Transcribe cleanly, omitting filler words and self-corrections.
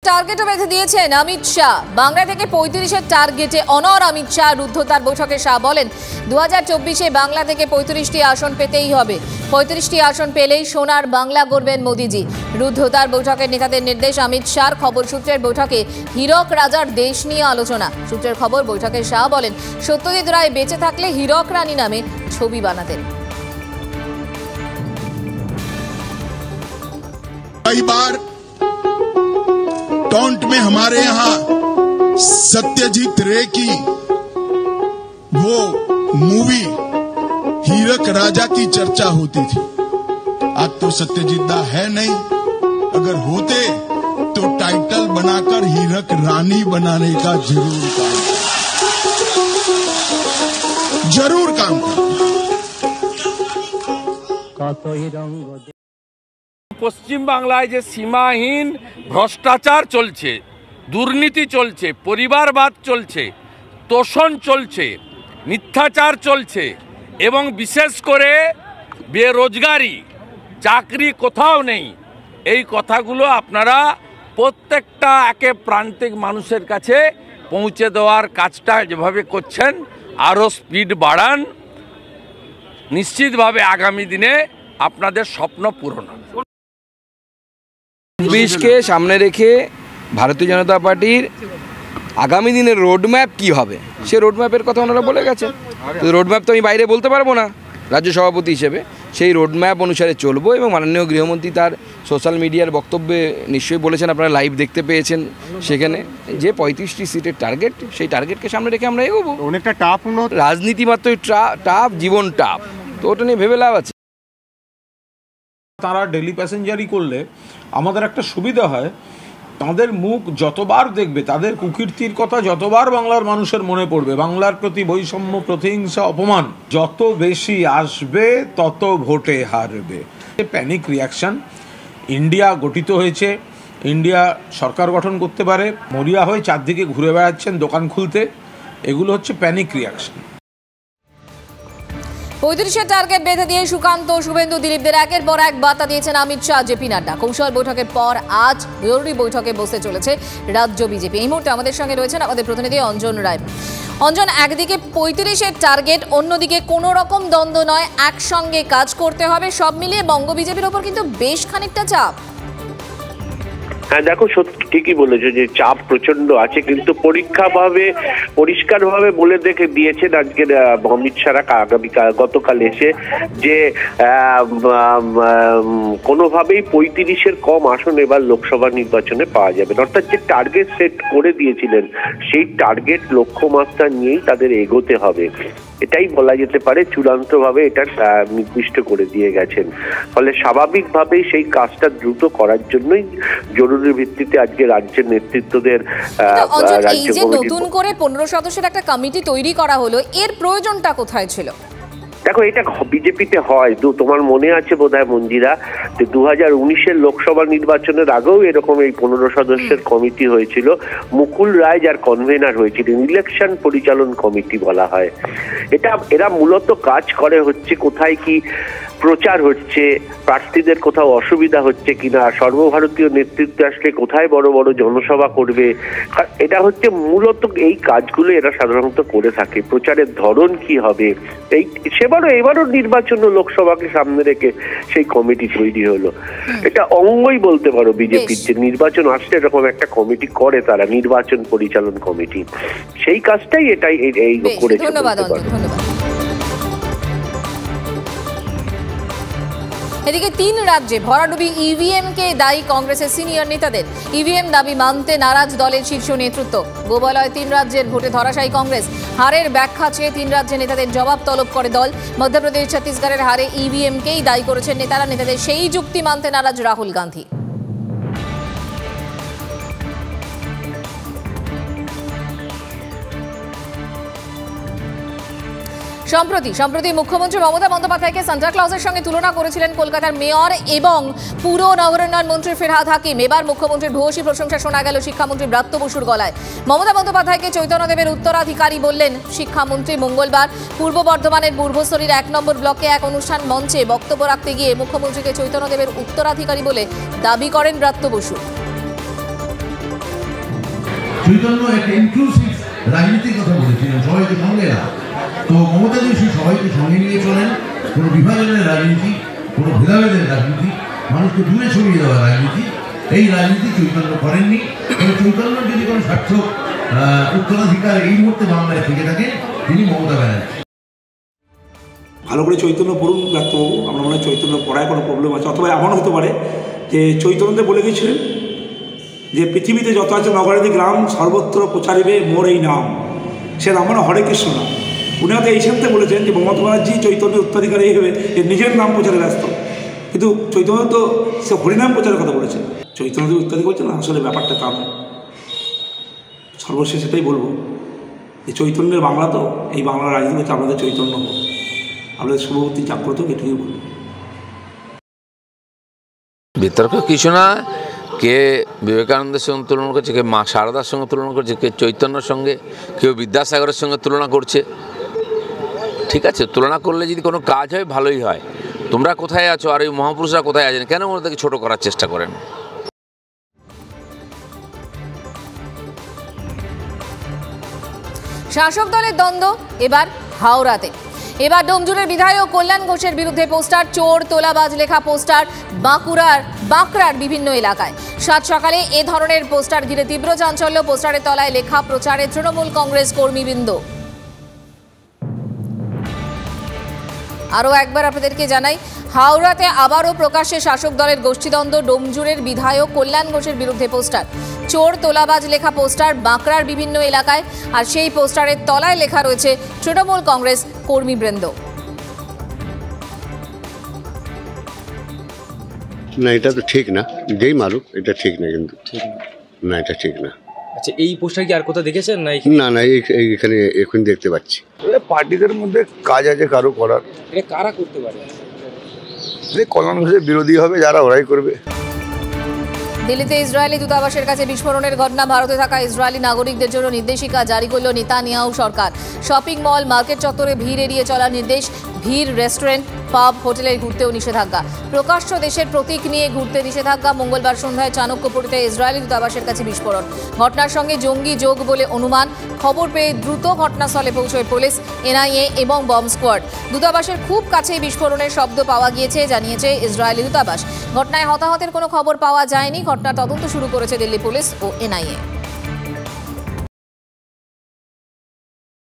টার্গেটও বেঁধে দিয়েছেন অমিত শাহ। বাংলা থেকে 35-এর টার্গেটে অনড় অমিত শাহ। রুদ্ধতার বৈঠকে শাহ বলেন 2024-এ বাংলা থেকে 35টি আসন পেতেই হবে। 35টি আসন পেলেই সোনার বাংলা গড়বেন মোদিজি। রুদ্ধতার বৈঠকের নেতাদের নির্দেশ অমিত শাহর। খবর সূত্রের বৈঠকে হীরক রাজার দেশ নিয়ে আলোচনা। সূত্রের খবর, বৈঠকে শাহ বলেন সত্যজিৎ রায় বেঁচে থাকলে হীরক রানী নামে ছবি বানাতেন। कई बार टोंट में हमारे यहाँ सत्यजीत रे की वो मूवी हीरक राजा की चर्चा होती थी। आज तो सत्यजीत दा है नहीं, अगर होते तो टाइटल बनाकर हीरक रानी बनाने का जरूर काम পশ্চিম বাংলায় যে সীমাহীন ভ্রষ্টাচার চলছে, দুর্নীতি চলছে, পরিবারবাদ চলছে, তোষণ চলছে, মিথ্যাচার চলছে এবং বিশেষ করে বেরোজগারি, চাকরি কোথাও নেই, এই কথাগুলো আপনারা প্রত্যেকটা একে প্রান্তিক মানুষের কাছে পৌঁছে দেওয়ার কাজটা যেভাবে করছেন আরও স্পিড বাড়ান। নিশ্চিতভাবে আগামী দিনে আপনাদের স্বপ্ন পূরণ হবে। 20কে সামনে রেখে ভারতীয় জনতা পার্টির আগামী দিনের রোডম্যাপ কি হবে, সে রোডম্যাপের কথা ওনারা বলে গেছেন। তো রোডম্যাপ তো আমি বাইরে বলতে পারবো না রাজ্য সভাপতি হিসেবে। সেই রোডম্যাপ অনুসারে চলবো এবং মাননীয় গৃহমন্ত্রী তার সোশ্যাল মিডিয়ার বক্তব্যে নিশ্চয়ই বলেছেন, আপনারা লাইভ দেখতে পেয়েছেন, সেখানে যে 35টি সিটের টার্গেট, সেই টার্গেটকে সামনে রেখে আমরা এগোবো। অনেকটা টাফ, রাজনীতি মাত্রই টাফ, জীবন টাফ, তো ওটা নিয়ে ভেবে লাভ আছে। তারা ডেলি প্যাসেঞ্জারি করলে আমাদের একটা সুবিধা হয়, তাদের মুখ যতবার দেখবে, তাদের কুকীর্তির কথা যতবার বাংলার মানুষের মনে পড়বে, বাংলার প্রতি বৈষম্য, প্রতিহিংসা, অপমান যত বেশি আসবে তত ভোটে হারবে। Panic reaction. ইন্ডিয়া গঠিত হয়েছে, ইন্ডিয়া সরকার গঠন করতে পারে, মরিয়া হয়ে চারদিকে ঘুরে বেড়াচ্ছেন দোকান খুলতে, এগুলো হচ্ছে প্যানিক রিয়াকশন। 35-এর টার্গেট বেঁধে দিয়ে সুকান্ত, শুভেন্দু, দিলীপদের একের পর এক বার্তা দিয়েছেন অমিত শাহ, জেপি নাড্ডা। কৌশল বৈঠকের পর আজ জরুরি বৈঠকে বসতে চলেছে রাজ্য বিজেপি। এই মুহূর্তে আমাদের সঙ্গে রয়েছেন আমাদের প্রতিনিধি অঞ্জন রায়। অঞ্জন, একদিকে 35-এর টার্গেট, অন্যদিকে কোনো রকম দ্বন্দ্ব নয়, একসঙ্গে কাজ করতে হবে, সব মিলিয়ে বঙ্গ বিজেপির ওপর কিন্তু বেশ খানিকটা চাপ। হ্যাঁ দেখো, সত্যি ঠিকই বলেছো যে চাপ প্রচন্ড আছে, কিন্তু পরিষ্কারভাবে বলে দেখে দিয়েছেন আজকের অমিত শাহরা গতকাল এসে যে কোনোভাবেই 35-এর কম আসন এবার লোকসভা নির্বাচনে পাওয়া যাবে না। অর্থাৎ যে টার্গেট সেট করে দিয়েছিলেন সেই টার্গেট লক্ষ্যমাত্রা নিয়েই তাদের এগোতে হবে, এটাই বলা যেতে পারে। চূড়ান্তভাবে এটা নির্দিষ্ট করে দিয়ে গেছেন। ফলে স্বাভাবিকভাবেই সেই কাজটা দ্রুত করার জন্যই জরুরি ভিত্তিতে আজকে রাজ্যের নেতৃত্বদের নতুন করে 15 সদস্যের একটা কমিটি তৈরি করা হলো, এর প্রয়োজনটা কোথায় ছিল? দেখো, এটা বিজেপিতে হয়, তোমার মনে আছে বোধহয় মঞ্জিরা, যে 2019-এর লোকসভা নির্বাচনের আগেও এরকম এই 15 সদস্যের কমিটি হয়েছিল। মুকুল রায় যার কনভেনার হয়েছিলেন, ইলেকশন পরিচালন কমিটি বলা হয়। এরা মূলত কাজ করে হচ্ছে কোথায় কি প্রচার হচ্ছে, প্রার্থীদের কোথাও অসুবিধা হচ্ছে কিনা, সর্বভারতীয় নেতৃত্বে আসলে কোথায় বড় বড় জনসভা করবে, এটা হচ্ছে মূলত এই কাজগুলো এরা সাধারণত করে থাকে। প্রচারের ধরন কি হবে, এবারও নির্বাচন লোকসভাকে সামনে রেখে সেই কমিটি তৈরি হলো। এটা অঙ্গই বলতে পারো বিজেপির, যে নির্বাচন আসলে এরকম একটা কমিটি করে তারা, নির্বাচন পরিচালন কমিটি। সেই কাজটাই এই করেছে। ধন্যবাদ। এদিকে 3 রাজ্যে ভরাডুবি ইভিএমকে দায়ী কংগ্রেসের সিনিয়র নেতাদের। ইভিএম দাবি মানতে নারাজ দলের শীর্ষ নেতৃত্ব। গোবালয় 3 রাজ্যের ভোটে ধরাশায়ী কংগ্রেস। হারের ব্যাখ্যা চেয়ে 3 রাজ্যের নেতাদের জবাব তলব করে দল। মধ্যপ্রদেশ, ছত্তিশগড়ের হারে ইভিএমকেই দায়ী করেছেন নেতারা। নেতাদের সেই যুক্তি মানতে নারাজ রাহুল গান্ধী। সম্প্রতি মুখ্যমন্ত্রী মমতা বন্দ্যোপাধ্যায়কে সান্টা ক্লজের সঙ্গে তুলনা করেছিলেন কলকাতার মেয়র এবং পুর নগরোন্নয়ন মন্ত্রী ফিরহাদ হাকিম। এবার মুখ্যমন্ত্রীর ভূয়সী প্রশংসা শোনা গেল শিক্ষামন্ত্রী ব্রাত্য বসুর গলায়। মমতা বন্দ্যোপাধ্যায়কে চৈতন্যদেবের উত্তরাধিকারী বললেন শিক্ষামন্ত্রী। মঙ্গলবার পূর্ব বর্ধমানের পূর্বস্থলীর 1 নম্বর ব্লকে এক অনুষ্ঠান মঞ্চে বক্তব্য রাখতে গিয়ে মুখ্যমন্ত্রীকে চৈতন্যদেবের উত্তরাধিকারী বলে দাবি করেন ব্রাত্য বসু। চৈতন্য একটা ইনক্লুসিভ রাজনীতির কথা বলেছিলেন, সবাইকে সঙ্গে না। তো মমতা দেবী সবাইকে সঙ্গে নিয়ে চলেন, কোনো বিভাজনের রাজনীতি, কোনো ভেদাভেদের রাজনীতি, মানুষকে দূরে সরিয়ে দেওয়ার রাজনীতি, এই রাজনীতি চৈতন্য করেননি। এবং চৈতন্য যদি কোনো সার্থক উত্তরাধিকার এই মুহূর্তে বাংলায় থেকে থাকে, তিনি মমতা ব্যানার্জি। ভালো করে চৈতন্য পড়ুন ডাক্তারবাবু, আমরা মনে হয় চৈতন্য পড়ায় কোনো প্রবলেম আছে, অথবা এমন হতে পারে যে চৈতন্যদেব বলে গিয়েছিলেন যে পৃথিবীতে যত আছে নগরাদি গ্রাম সর্বত্র প্রচারিবে মোর এই নাম, সে নাম মানে হরে কৃষ্ণ নাম। উনি হয়তো এই সাথে বলেছেন যে মমতা ব্যানার্জি চৈতন্যের উত্তরাধিকারী হবে, এর নিজের নাম প্রচারে ব্যস্ত, কিন্তু চৈতন্য তো সে হরিনাম প্রচারের কথা বলেছে, চৈতন্যদেব উত্তরাধিকারী বলছে না। আসলে ব্যাপারটা তা নয়। সর্বশেষ সেটাই বলবো যে চৈতন্যের বাংলা তো এই বাংলার রাজনীতি হচ্ছে আপনাদের চৈতন্য হোক, আমাদের শুভবর্তী জাগ্রত, এটুকুই বলবো। বিতর্ক কিছু না, কে বিবেকানন্দের সঙ্গে তুলনা করছে, কে মা শারদার সঙ্গে তুলনা করছে, কে চৈতন্যর সঙ্গে, কেউ বিদ্যাসাগরের সঙ্গে তুলনা করছে। ঠিক আছে, তুলনা করলে যদি কোনো কাজ হয় ভালোই হয়। তোমরা কোথায় আছো আর ওই মহাপুরুষরা কোথায় আছেন, কেন ওদেরকে ছোট করার চেষ্টা করেন? শাসক দলের দ্বন্দ্ব এবার হাওড়াতে। এবার ডোমজুড়ের বিধায়ক কল্যাণ ঘোষের বিরুদ্ধে পোস্টার, চোর তোলাবাজ লেখা পোস্টার বাঁকুড়ার বিভিন্ন এলাকায়। সাত সকালে এ ধরনের পোস্টার ঘিরে তীব্র চাঞ্চল্য। পোস্টারের তলায় লেখা প্রচারে তৃণমূল কংগ্রেস কর্মীবৃন্দ। আরও একবার আপনাদেরকে জানাই, হাওড়াতে আবারও প্রকাশ্যে শাসক দলের গোষ্ঠীদ্বন্দ্ব। ডোমজুড়ের বিধায়ক কল্যাণ ঘোষের বিরুদ্ধে পোস্টার, চোর তোলাবাজ লেখা পোস্টার বাঁকুড়ার বিভিন্ন এলাকায়, আর সেই পোস্টারের তলায় লেখা রয়েছে তৃণমূল কংগ্রেস কর্মীবৃন্দ। না, এটা তো ঠিক না, যেই মারুক এটা ঠিক না, কিন্তু না, এটা ঠিক না। আচ্ছা, এই পোস্টার কি আর কোথাও দেখেছেন? না না, এইখানে এখন দেখতে পাচ্ছি। পার্টিদের মধ্যে কাজ আছে কারো করার, এটা কারা করতে পারে? কল্যাণ ঘোষের বিরোধী হবে যারা, ওরাই করবে। দিল্লিতে ইসরায়েলি দূতাবাসের কাছে বিস্ফোরণের ঘটনা। ভারতে থাকা ইসরায়েলি নাগরিকদের জন্য নির্দেশিকা জারি করল নেতানিয়াহু সরকার। শপিং মল, মার্কেট চত্বরে ভিড় এড়িয়ে চলার নির্দেশ। ভিড়, রেস্টুরেন্ট, পাব, হোটেলে ঘুরতেও নিষেধাজ্ঞা। প্রকাশ্য দেশের প্রতীক নিয়ে ঘুরতে নিষেধাজ্ঞা। মঙ্গলবার সন্ধ্যায় চাণক্যপুরীতে ইসরায়েলি দূতাবাসের কাছে বিস্ফোরণ। ঘটনার সঙ্গে জঙ্গি যোগ বলে অনুমান। খবর পেয়ে দ্রুত ঘটনাস্থলে পৌঁছয় পুলিশ, এনআইএ এবং বম্ব স্কোয়াড। দূতাবাসের খুব কাছেই বিস্ফোরণের শব্দ পাওয়া গিয়েছে, জানিয়েছে ইসরায়েলি দূতাবাস। ঘটনায় হতাহতের কোনো খবর পাওয়া যায়নি। ঘটনার তদন্ত শুরু করেছে দিল্লি পুলিশ ও এনআইএ।